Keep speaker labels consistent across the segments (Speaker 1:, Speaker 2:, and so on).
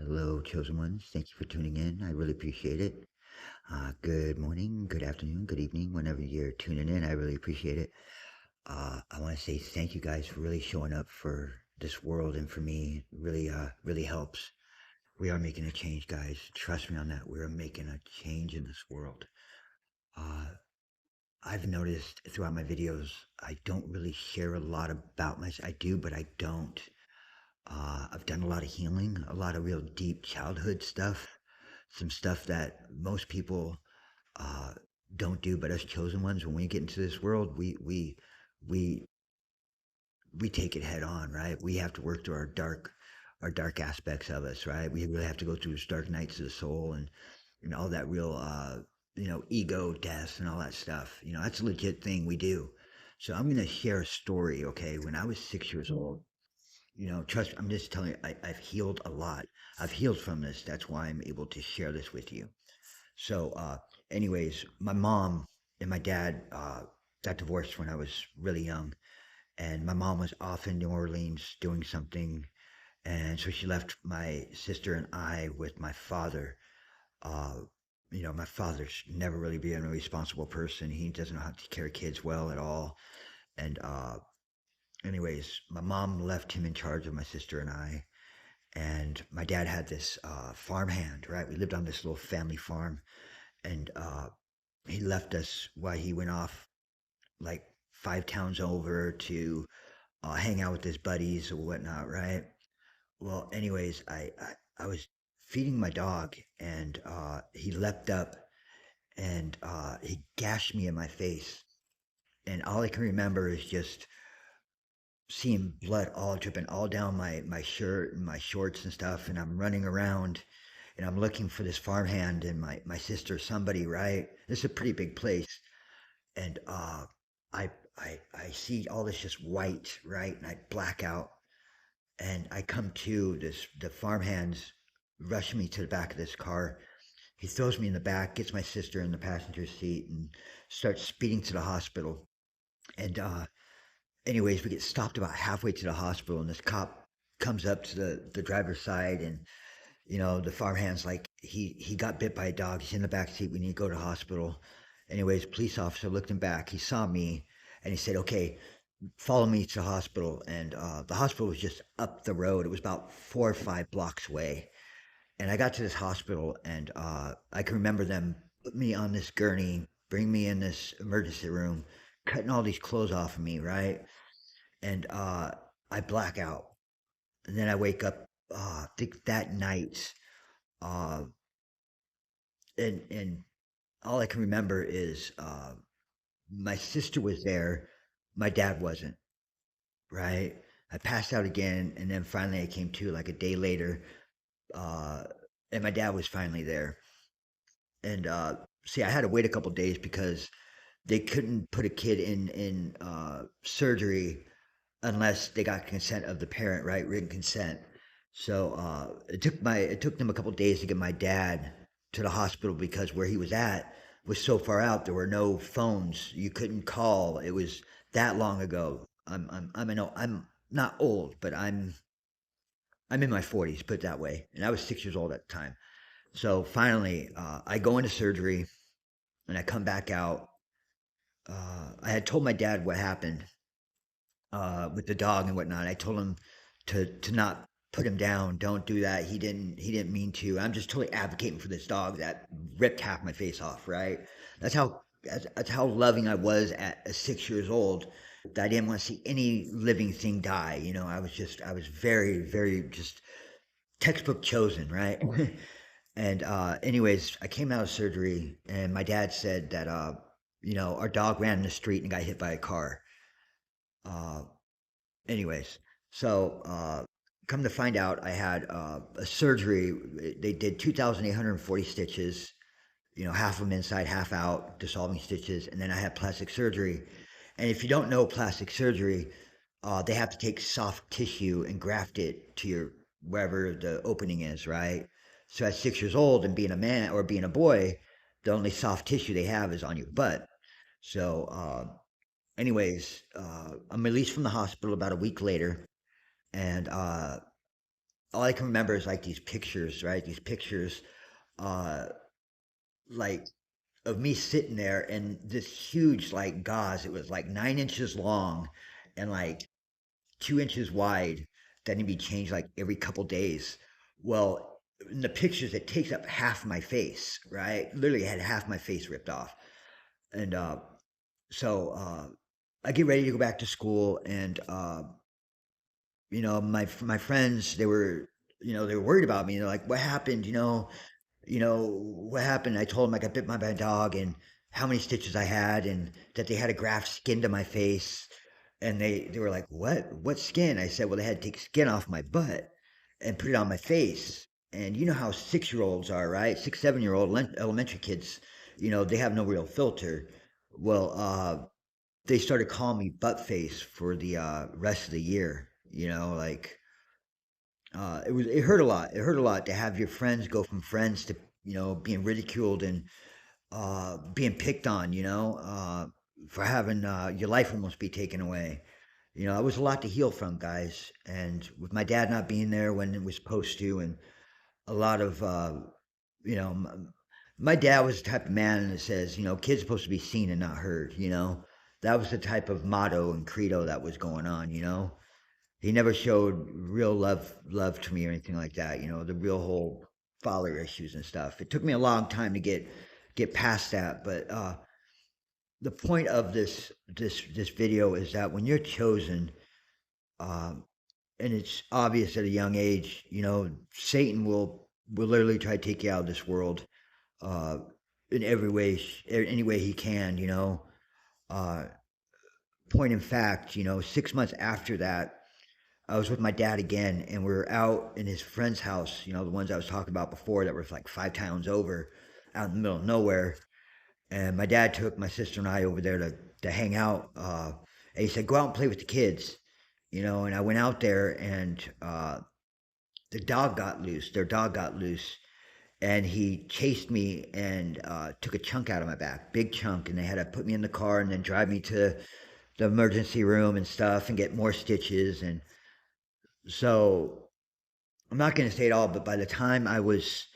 Speaker 1: Hello, chosen ones. Thank you for tuning in. I really appreciate it. Good morning, good afternoon, good evening, whenever you're tuning in. I really appreciate it. I want to say thank you guys for really showing up for this world and for me. It really helps. We are making a change, guys. Trust me on that. We are making a change in this world. Uh, I've noticed throughout my videos, I don't really share a lot about myself. I do, but I don't. I've done a lot of healing, a lot of real deep childhood stuff, some stuff that most people uh, don't do, but us chosen ones, when we get into this world, we we take it head on, right? We have to work through our dark aspects of us, right? We really have to go through those dark nights of the soul and all that real ego death and all that stuff. That's a legit thing we do. So I'm gonna share a story, okay? When I was 6 years old, trust, I'm just telling you, I've healed a lot. I've healed from this. That's why I'm able to share this with you. So, anyways, my mom and my dad got divorced when I was really young, and my mom was off in New Orleans doing something, and so she left my sister and I with my father. Uh, my father's never really been a responsible person. He doesn't know how to take care of kids well at all. And anyways, my mom left him in charge of my sister and I. And my dad had this farmhand, right? We lived on this little family farm, and he left us while he went off like 5 towns over to hang out with his buddies or whatnot, right? Well, anyways, I was feeding my dog, and he leapt up and he gashed me in my face. And all I can remember is just seeing blood all dripping all down my shirt and my shorts and stuff. And I'm running around and I'm looking for this farmhand and my sister, somebody, right? This is a pretty big place. And I see all this just white, right? And I black out, and I come to this. The farmhands rush me to the back of this car. He throws me in the back, gets my sister in the passenger seat, and starts speeding to the hospital. And anyways, we get stopped about halfway to the hospital, and this cop comes up to the driver's side, and the farmhand's like, he got bit by a dog. He's in the back seat. We need to go to the hospital. Anyways, police officer looked him back. He saw me, and he said, "Okay, follow me to the hospital." And the hospital was just up the road. It was about 4 or 5 blocks away. And I got to this hospital, and I can remember them put me on this gurney, bring me in this emergency room, cutting all these clothes off of me, right? And I black out, and then I wake up. I think that night, uh, and all I can remember is my sister was there, my dad wasn't, right? I passed out again, and then finally I came to like a day later, uh, and my dad was finally there. And see, I had to wait a couple days because they couldn't put a kid in surgery unless they got consent of the parent, right? Written consent. So it took them a couple days to get my dad to the hospital because where he was at was so far out. There were no phones. You couldn't call. It was that long ago. I'm not old, but I'm in my 40s, put it that way. And I was 6 years old at the time. So finally, I go into surgery and I come back out. I had told my dad what happened with the dog and whatnot. I told him to not put him down. Don't do that. He didn't mean to. I'm just totally advocating for this dog that ripped half my face off. Right. That's how loving I was at 6 years old. That I didn't want to see any living thing die. I was very just textbook chosen. Right. And anyways, I came out of surgery, and my dad said that our dog ran in the street and got hit by a car. Uh, anyways, so come to find out, I had a surgery. They did 2,840 stitches, half of them inside, half out, dissolving stitches, and then I had plastic surgery. And if you don't know plastic surgery, they have to take soft tissue and graft it to your wherever the opening is, right? So at 6 years old and being a man or being a boy, the only soft tissue they have is on your butt. So anyways, I'm released from the hospital about a week later, and all I can remember is like these pictures, right? These pictures, uh, like of me sitting there and this huge like gauze. It was like 9 inches long and like 2 inches wide that need to be changed like every couple days. Well, in the pictures, it takes up half my face, right? Literally had half my face ripped off. And so I get ready to go back to school, and my friends, they were worried about me. They're like, "What happened?" What happened? I told them I got bit by a dog and how many stitches I had, and that they had to graft skin to my face. And they were like, what skin? I said, well, they had to take skin off my butt and put it on my face. And you know how 6 year olds are, right? 7 year old elementary kids, they have no real filter. Well, they started calling me butt face for the rest of the year. Like it hurt a lot. It hurt a lot to have your friends go from friends to being ridiculed and being picked on. For having your life almost be taken away. It was a lot to heal from, guys. And with my dad not being there when it was supposed to, and a lot of, you know, my dad was the type of man that says, kids supposed to be seen and not heard. That was the type of motto and credo that was going on. He never showed real love to me or anything like that. The real whole father issues and stuff. It took me a long time to get past that, but the point of this video is that when you're chosen, um, and it's obvious at a young age, Satan will literally try to take you out of this world, uh, in every way, any way he can. Uh, Point in fact, 6 months after that, I was with my dad again, and we were out in his friend's house. The ones I was talking about before that were like 5 towns over, out in the middle of nowhere. And my dad took my sister and I over there to hang out. And he said, "Go out and play with the kids." And I went out there, and the dog got loose. Their dog got loose, and he chased me and took a chunk out of my back, big chunk. And they had to put me in the car and then drive me to the emergency room and stuff and get more stitches. And so I'm not going to say it all, but by the time I was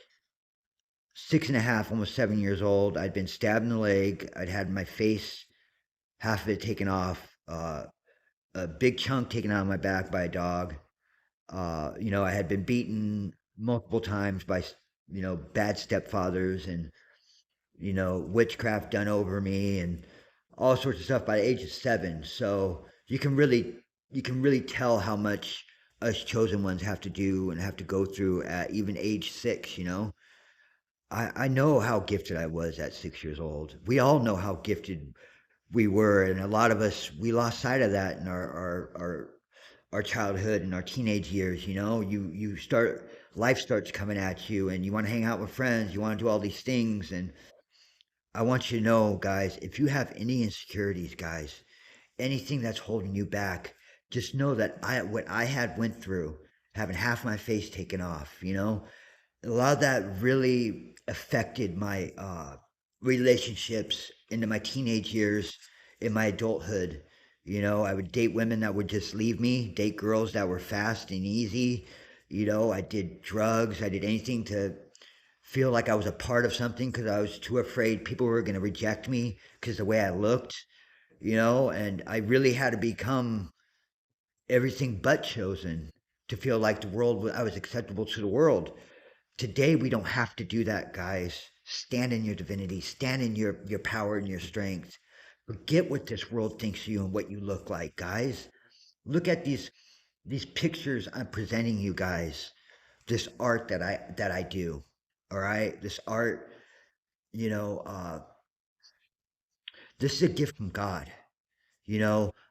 Speaker 1: 6.5, almost 7 years old, I'd been stabbed in the leg. I'd had my face, half of it taken off, a big chunk taken out of my back by a dog. I had been beaten multiple times by, bad stepfathers, and, witchcraft done over me and all sorts of stuff by the age of 7. So you can really tell how much us chosen ones have to do and have to go through at even age 6. I know how gifted I was at 6 years old. We all know how gifted we were, and a lot of us, we lost sight of that in our childhood and our teenage years. You start, life starts coming at you, and you want to hang out with friends, you want to do all these things. And I want you to know, guys, if you have any insecurities, guys, anything that's holding you back, just know that what I had went through, having half my face taken off, a lot of that really affected my relationships into my teenage years, in my adulthood. I would date women that would just leave me, date girls that were fast and easy. I did drugs, I did anything to feel like I was a part of something because I was too afraid people were going to reject me because the way I looked. And I really had to become everything but chosen to feel like I was acceptable to the world. Today, we don't have to do that, guys. Stand in your divinity, stand in your power and your strength. Forget what this world thinks of you and what you look like, guys. Look at these pictures I'm presenting you guys. This art that I do. All right? This art, you know, uh, this is a gift from God.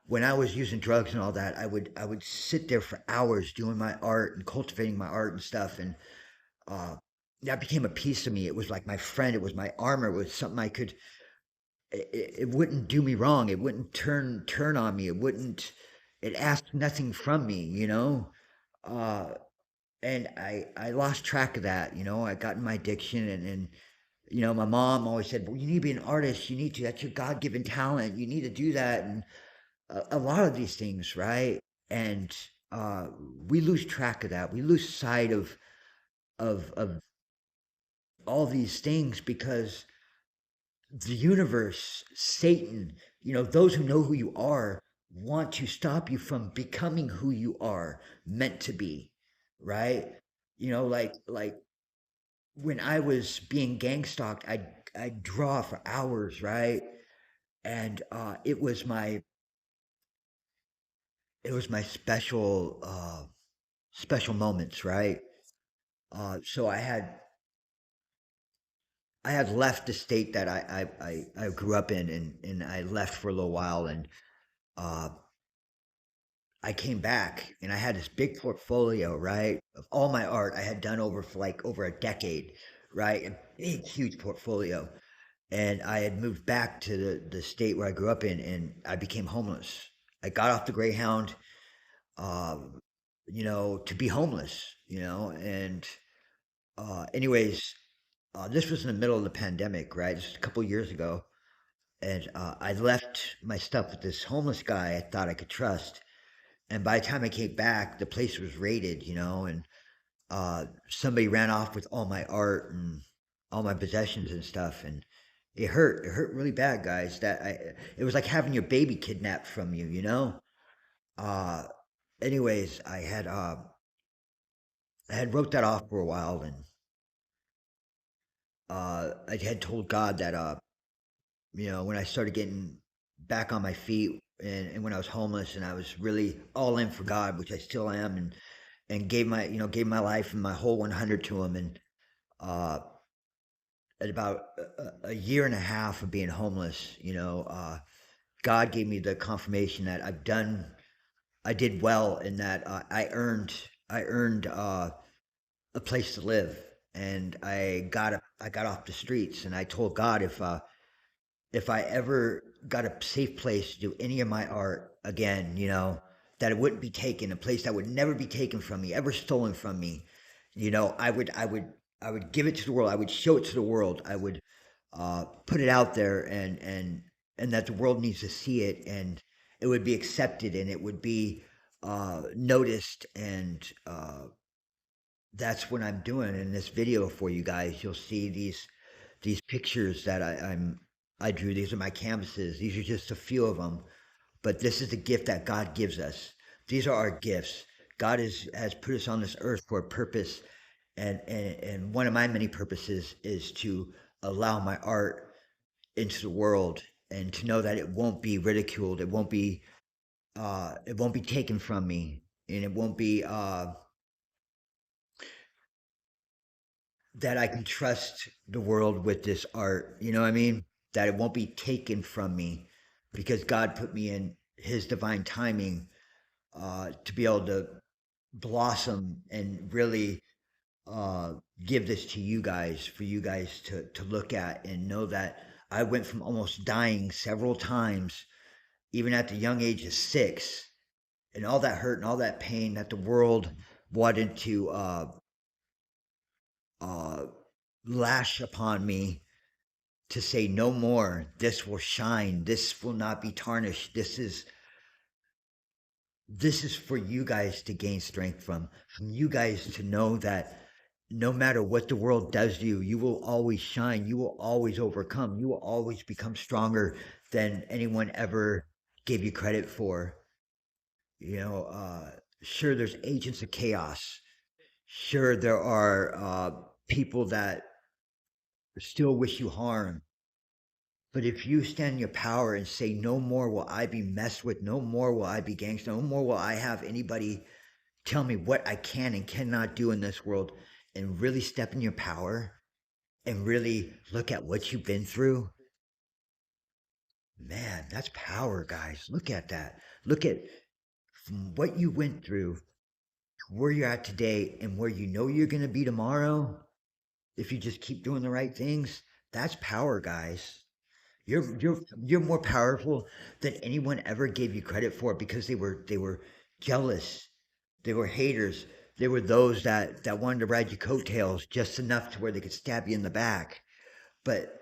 Speaker 1: When I was using drugs and all that, I would sit there for hours doing my art and cultivating my art and stuff. And uh, that became a piece of me. It was like my friend. It was my armor. It was something I could. It wouldn't do me wrong. It wouldn't turn on me. It wouldn't. It asked nothing from me. Uh, and I lost track of that. I got in my addiction, and my mom always said, "Well, you need to be an artist. You need to. That's your God given talent. You need to do that." And a lot of these things, right? And uh, we lose track of that. We lose sight of all these things because the universe, Satan, those who know who you are want to stop you from becoming who you are meant to be, right? Like when I was being gang stalked, I'd draw for hours, right? And it was my special moments, right? So I had left the state that I grew up in, and I left for a little while, and uh, I came back and I had this big portfolio, right, of all my art I had done over a decade, right, a big, huge portfolio, and I had moved back to the state where I grew up in, and I became homeless. I got off the Greyhound, um, to be homeless, and anyways, this was in the middle of the pandemic, right? This was a couple years ago, and I left my stuff with this homeless guy I thought I could trust. And by the time I came back, the place was raided, and somebody ran off with all my art and all my possessions and stuff, and it hurt. It hurt really bad, guys. It was like having your baby kidnapped from you. Uh, anyways, I had wrote that off for a while, and I had told God that when I started getting back on my feet, and when I was homeless and I was really all in for God, which I still am, and gave my life and my whole 100 to him, and uh at about a year and a half of being homeless, God gave me the confirmation that I did well, in that I earned a place to live, and I got off the streets, and I told God, if I ever got a safe place to do any of my art again, that it wouldn't be taken, a place that would never be taken from me, ever stolen from me, I would give it to the world. I would show it to the world. I would put it out there, and that the world needs to see it, and it would be accepted, and it would be noticed, and that's what I'm doing in this video for you guys. You'll see these pictures that I drew. These are my canvases. These are just a few of them, but this is the gift that God gives us. These are our gifts. God has put us on this earth for a purpose, and one of my many purposes is to allow my art into the world, and to know that it won't be ridiculed. It won't be taken from me, and it won't be that I can trust the world with this art. You know what I mean? That it won't be taken from me, because God put me in His divine timing to be able to blossom and really uh, give this to you guys, for you guys to look at and know that I went from almost dying several times, even at the young age of 6, and all that hurt and all that pain that the world wanted to uh, lash upon me, to say no more. This will shine. This will not be tarnished. This is for you guys to gain strength from you guys to know that no matter what the world does to you, you will always shine. You will always overcome. You will always become stronger than anyone ever gave you credit for. You know, sure, there's agents of chaos. Sure, there are people that still wish you harm. But if you stand in your power and say, no more will I be messed with, no more will I be gangster, no more will I have anybody tell me what I can and cannot do in this world, and really step in your power and really look at what you've been through, man, that's power, guys. Look at that. Look at from what you went through to where you're at today, and where you know you're going to be tomorrow if you just keep doing the right things. That's power, guys. You're more powerful than anyone ever gave you credit for, because they were jealous. They were haters. They were those that wanted to ride your coattails just enough to where they could stab you in the back. But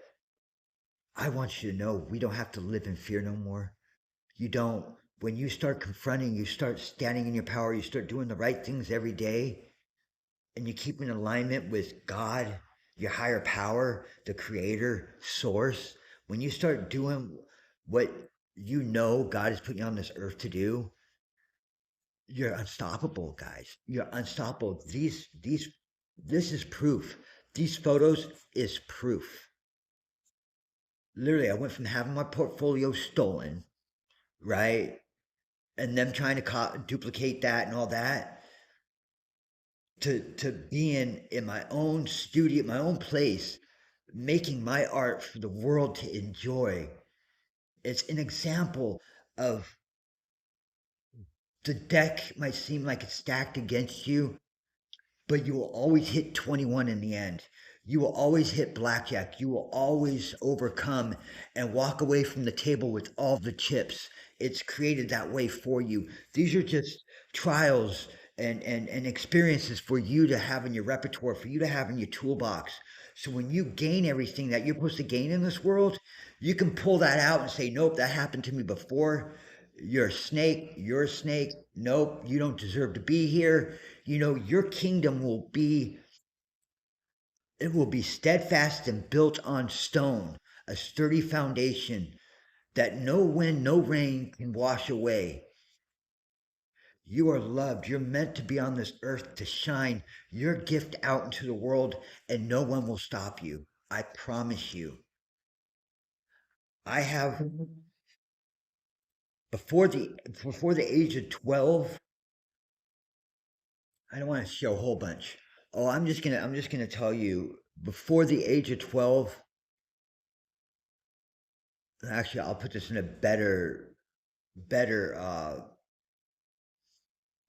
Speaker 1: I want you to know, we don't have to live in fear no more. You don't. when you start confronting, you start standing in your power, you start doing the right things every day, and you keep in alignment with God, your higher power, the creator, source, when you start doing what you know God has put you on this earth to do, you're unstoppable, guys. You're unstoppable. This is proof. These photos is proof. Literally, I went from having my portfolio stolen, right? And them trying to duplicate that and all that to being in my own studio, my own place, making my art for the world to enjoy. It's an example of the deck might seem like it's stacked against you, but you will always hit 21 in the end. You will always hit blackjack. You will always overcome and walk away from the table with all the chips. It's created that way for you. These are just trials and experiences for you to have in your repertoire, for you to have in your toolbox. So when you gain everything that you're supposed to gain in this world, you can pull that out and say, nope, that happened to me before. You're a snake. You're a snake. Nope, you don't deserve to be here. You know, your kingdom will be, it will be steadfast and built on stone, a sturdy foundation that no wind, no rain can wash away. You are loved. You're meant to be on this earth to shine your gift out into the world, and no one will stop you. I promise you. I have before the age of 12, I don't want to show a whole bunch. Oh, I'm just gonna tell you before the age of 12. Actually, I'll put this in better,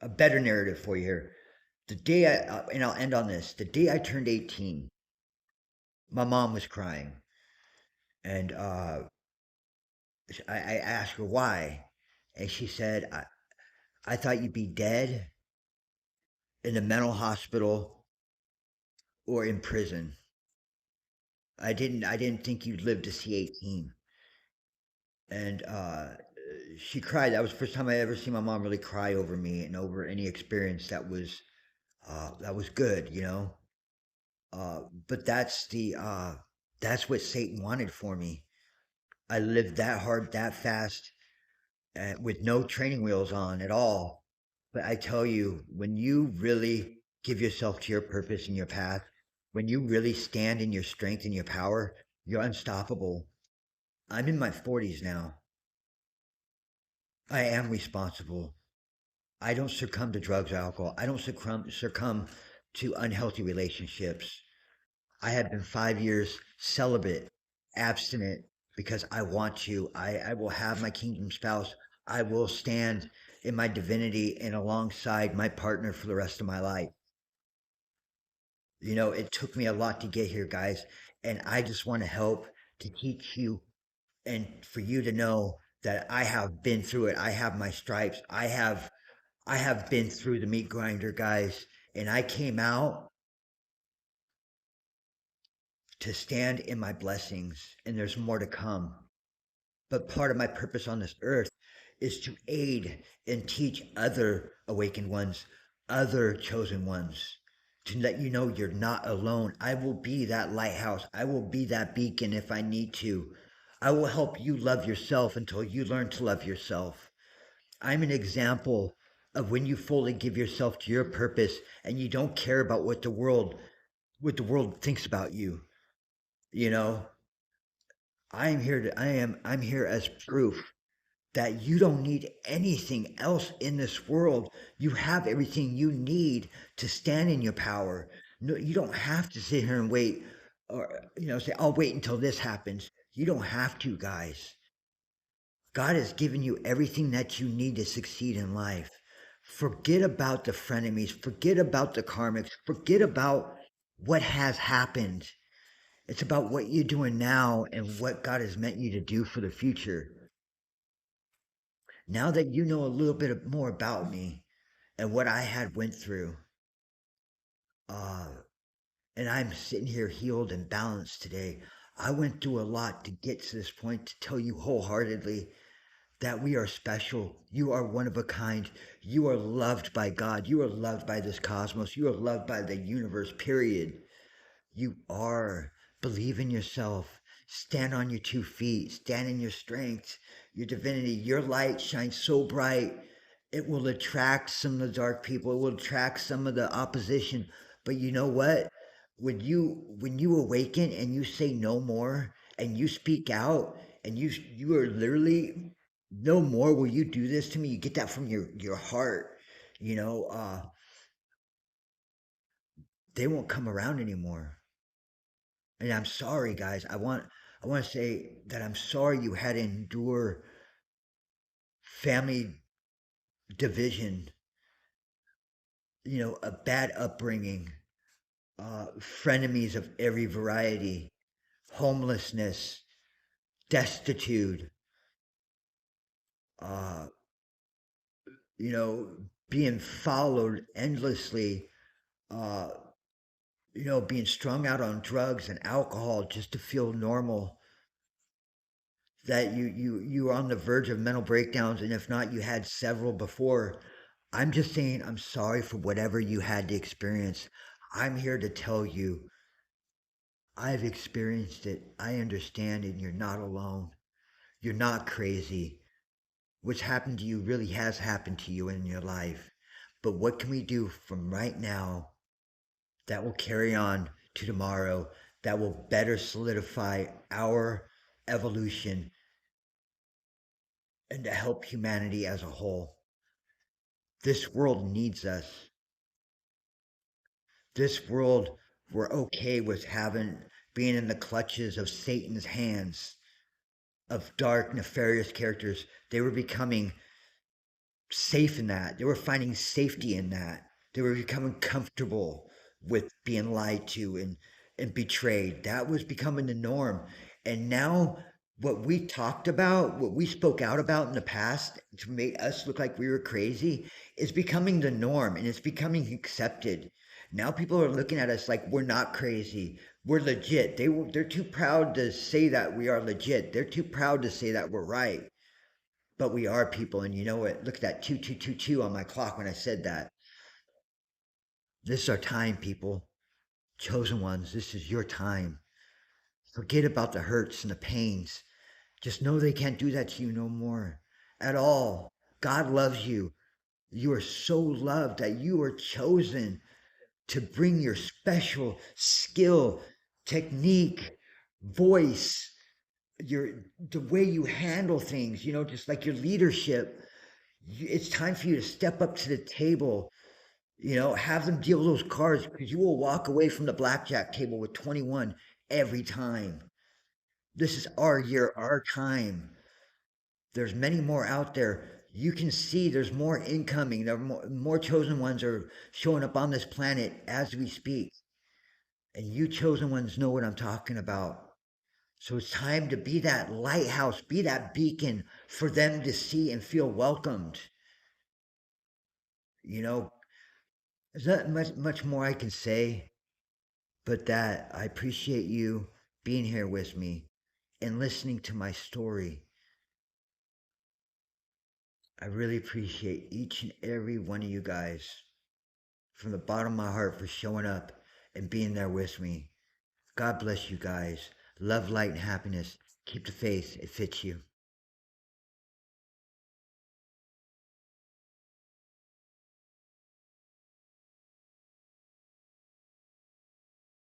Speaker 1: a better narrative for you here. The day and I'll end on this. The day I turned 18, my mom was crying, and I asked her why, and she said, I thought you'd be dead in a mental hospital or in prison. I didn't think you'd live to see 18. And she cried. That was the first time I ever seen my mom really cry over me and over any experience that was good, you know. But that's what Satan wanted for me. I lived that hard, that fast, with no training wheels on at all. But I tell you, when you really give yourself to your purpose and your path, when you really stand in your strength and your power, you're unstoppable. I'm in my 40s now. I am responsible. I don't succumb to drugs or alcohol. I don't succumb to unhealthy relationships. I have been 5 years celibate, abstinent, because I want to. I will have my kingdom spouse. I will stand in my divinity and alongside my partner for the rest of my life. You know, it took me a lot to get here, guys. And I just want to help to teach you and for you to know that I have been through it. I have my stripes. I have been through the meat grinder, guys. And I came out to stand in my blessings, and there's more to come. But part of my purpose on this earth is to aid and teach other awakened ones, other chosen ones, to let you know you're not alone. I will be that lighthouse. I will be that beacon if I need to. I will help you love yourself until you learn to love yourself. I'm an example of when you fully give yourself to your purpose and you don't care about what the world thinks about you. You know, I'm here as proof that you don't need anything else in this world. You have everything you need to stand in your power. No, you don't have to sit here and wait or say I'll wait until this happens. You don't have to, guys. God has given you everything that you need to succeed in life. Forget about the frenemies, forget about the karmics, forget about what has happened. It's about what you're doing now and what God has meant you to do for the future. Now that you know a little bit more about me and what I had went through, uh, and I'm sitting here healed and balanced today. I went through a lot to get to this point to tell you wholeheartedly that we are special. You are one of a kind. You are loved by God. You are loved by this cosmos. You are loved by the universe, period. You are. Believe in yourself. Stand on your 2 feet. Stand in your strength, your divinity. Your light shines so bright. It will attract some of the dark people. It will attract some of the opposition. But you know what? When you awaken and you say no more and you speak out and you are literally no more will you do this to me. You get that from your heart. You know, they won't come around anymore. And I'm sorry, guys. I want to say that I'm sorry you had to endure family division, a bad upbringing, frenemies of every variety, homelessness, destitute, uh, you know, being followed endlessly, uh, being strung out on drugs and alcohol just to feel normal. That you were on the verge of mental breakdowns, and if not, you had several before. I'm just saying I'm sorry for whatever you had to experience. I'm here to tell you I've experienced it. I understand it, and you're not alone. You're not crazy. What's happened to you really has happened to you in your life. But what can we do from right now that will carry on to tomorrow, that will better solidify our evolution and to help humanity as a whole? This world needs us. This world, we're okay with having being in the clutches of Satan's hands, of dark, nefarious characters. They were becoming safe in that. They were finding safety in that. They were becoming comfortable with being lied to and betrayed. That was becoming the norm. And now what we talked about, what we spoke out about in the past to make us look like we were crazy is becoming the norm and it's becoming accepted. Now people are looking at us like we're not crazy. We're legit. They're too proud to say that we are legit. They're too proud to say that we're right, but we are people. And you know what? Look at that 2222 on my clock when I said that. This is our time, people. Chosen ones, this is your time. Forget about the hurts and the pains. Just know they can't do that to you no more at all. God loves you. You are so loved that you are chosen to bring your special skill, technique, voice, the way you handle things, just like your leadership. It's time for you to step up to the table, have them deal those cards because you will walk away from the blackjack table with 21 every time. This is our year, our time. There's many more out there. You can see there's more incoming. There are more chosen ones are showing up on this planet as we speak. And you chosen ones know what I'm talking about. So it's time to be that lighthouse, be that beacon for them to see and feel welcomed. You know, there's not much more I can say, but that I appreciate you being here with me and listening to my story. I really appreciate each and every one of you guys from the bottom of my heart for showing up and being there with me. God bless you guys. Love, light, and happiness. Keep the faith. It fits you.